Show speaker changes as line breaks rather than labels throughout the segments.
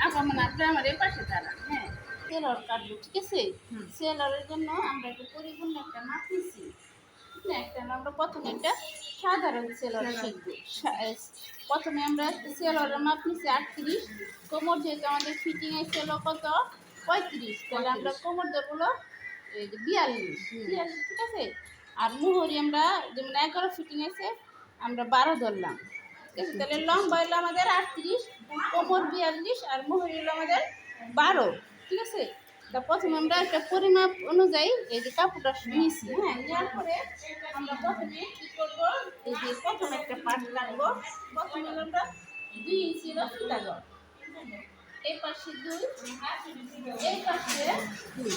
আপা মানে আপনি আমার এই পাশে দাঁড়ান, হ্যাঁ। সেলর কাটবো, ঠিক আছে? সেলরের জন্য আমরা একটু পরিপূর্ণ একটা মাপ নিচ্ছি। একটা আমরা প্রথমে একটা সাধারণ সেলর শিখবো। প্রথমে আমরা সেলরের মাপ নিচ্ছি 38, কোমর যেহেতু আমাদের ফিটিং এর সেলো কত 35, তাহলে আমরা কোমর ধরবো 42, ঠিক আছে? আর মুহুরি আমরা যেমন 11 ফিটিং আছে আমরা 12 ধরলাম, ঠিক আছে? তাহলে লম্বা হলো আমাদের 38, কোমর 42 আর মুহুরি হলো আমাদের 12, ঠিক আছে? তা প্রথমে আমরা একটা পরিমাপ অনুযায়ী এই যে কাপড়টা নিয়েছি, হ্যাঁ, নেওয়ার পরে আমরা প্রথমে কী করবো, এই যে প্রথমে একটা পাট কাটবো। প্রথমে আমরা 2 ইঞ্চি ফিতা দেবো, এই পাশে 2, এই পাশে 2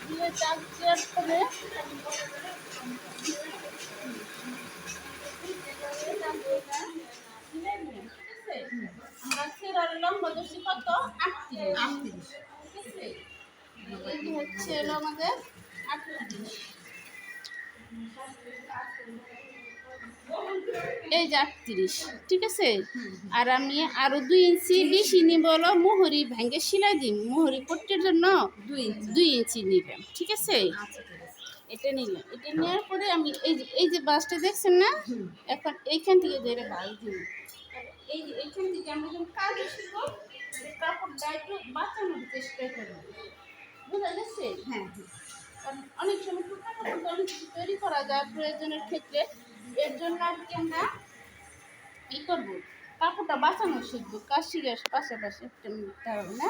দিয়ে চার দেওয়ার পরে আমরা সেরার লম্বা দর্শি কত 38, ঠিক আছে? এই যে হচ্ছে হলো আমাদের 38, এই যে 38, ঠিক আছে? আর আমি আরো 2 ইঞ্চি বেশি নিব, হলো মুহুরি ভেঙে সেলাই দিই, মুহুরি পট্টির জন্য 2 ইঞ্চি নিলাম, ঠিক আছে? এটা নিলাম, এটা নেওয়ার পরে আমি এই যে বাসটা দেখছেন না, এখন এইখান থেকে ধরে বাস দিই। এই যে এইখান থেকে আমরা যখন কাজ শিখবো কাপড়টা একটু বাঁচানোর চেষ্টা করবো, বুঝা গেছে? হ্যাঁ, কারণ অনেক সময় টুকরা কাপড় অনেক কিছু তৈরি করা যায় প্রয়োজনের ক্ষেত্রে, এর জন্য আর কি আমরা ই করবো, কাপড়টা বাঁচানো শিখবো। কাজ শিখার পাশাপাশি একটা হবে না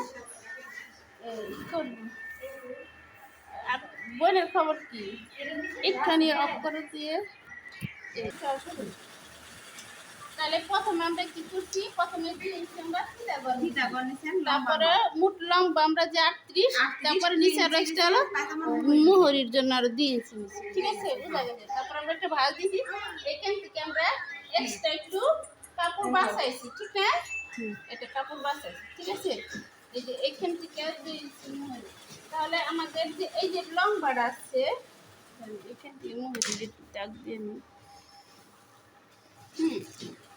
ই করবো। আর বোনের খবর কি? একটুখানি অফ করে দিয়ে তাহলে প্রথমে আমরা কি করছি, প্রথমে 2 ইঞ্চি আমরা ফিতা করছি, তারপরে মুট লম্বা আমরা যে 38, তারপরে নিচে এক্সট্রা হলো মুহুরির জন্য আরো 2 ইঞ্চি নিচ্ছি, ঠিক আছে? বুঝা গেছে? তারপর আমরা একটা ভাঁজ দিছি, এখান থেকে আমরা এক্সট্রা একটু কাপড় বাছাইছি, ঠিক না? এটা কাপড় বাছাইছি, ঠিক আছে? এই যে এখান থেকে 2 ইঞ্চি মুহুরি, তাহলে আমাদের যে এই যে লম্বাটা আছে এখান থেকে মুহুরি দাগ দিয়ে নিই।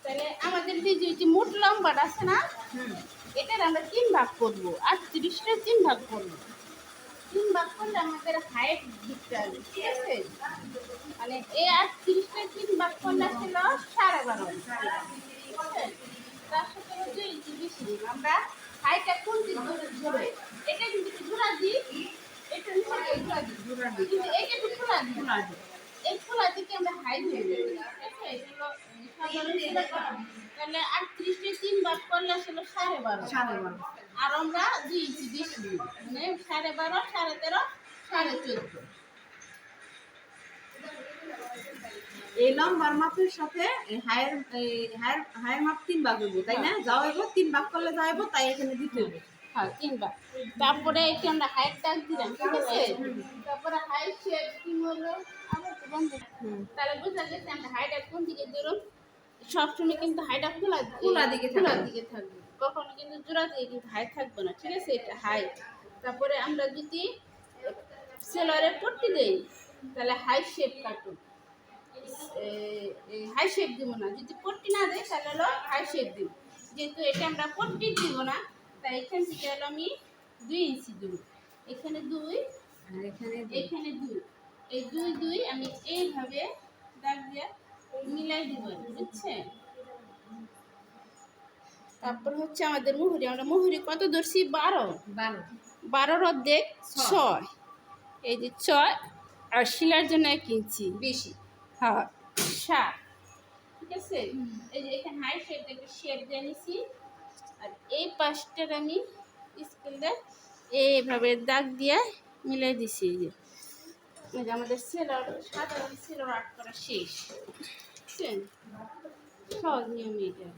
তাহলে আমাদের যে মোট লম্বাটা আছে না, এটার আমরা 3 ভাগ করবো, 38-টা 3 ভাগ করবো। 3 ভাগ করলে আমাদের হাইট দিতে হবে, ঠিক আছে? মানে এই 38-টা 3 ভাগ করলে ছিল 12.5, তার সাথে 2 ইঞ্চি বেশি দিব আমরা। হাইটটা কোন দিক ধরে এটা কিন্তু ঘোরা দিই, এটা নিচে ঘোরা দিই, কিন্তু এটা একটু খোলা দিই, এই খোলা দিকে আমরা হাইট দিয়ে দেবো, ঠিক আছে? এগুলো তাহলে 38-টা 3 ভাগ করলে আসলে 12.5, আর আমরা 2 ইঞ্চি বেশি দিই, মানে 12.5, 13.5, 14.5।
এই লম্বার মাপের সাথে হায়ের হায়ের মাপ 3 ভাগ হইব, তাই না? যাও হইব 3 ভাগ করলে যাইব, তাই এখানে দিতে হবে।
হ্যাঁ, 3 ভাগ। তারপরে এটি আমরা হাইট দাগ দিলাম, ঠিক আছে? তারপরে হাইট শেপ কি হলো আবার তো বন্ধ, তাহলে বুঝা গেছে আমরা হাইট কোন দিকে ধরুন। সবসময় কিন্তু হাইটা খোলা দিকে থাকবে, কখনো কিন্তু জোড়া দিয়ে কিন্তু হাইট থাকবে না, ঠিক আছে? এটা হাইট। তারপরে আমরা যদি সেলরে পট্টি দেই তাহলে হাই শেপ কাটুন, হাই শেপ দিব না। যদি পট্টি না দেয় তাহলে হলো হাই শেপ দিব। যেহেতু এটা আমরা পট্টি দিব না, তাই এখান থেকে হলো আমি 2 ইঞ্চি দেবো, এখানে 2 আর এখানে 2, এই 2 আমি এইভাবে দাগ দিয়ে মিলাই দিব, বুঝছে? তারপর হচ্ছে আমাদের মুহুরি, আমরা মুহুরি কত ধরছি 12 অর্ধেক 6, এই যে 6 আর শিলার জন্য 1 ইঞ্চি
বেশি,
হ্যাঁ 7, ঠিক আছে? এই যে এখানে হাই শেপ একটা শেপ দিয়ে নিছি, আর এই পাশটার আমি স্কেলে এইভাবে দাগ দিয়ে মিলাই দিছি। এই যে আমাদের সেলর, সাধারণ সেলর আর্ট করা শেষ, বুঝছেন? সহজ নিয়ম এটা।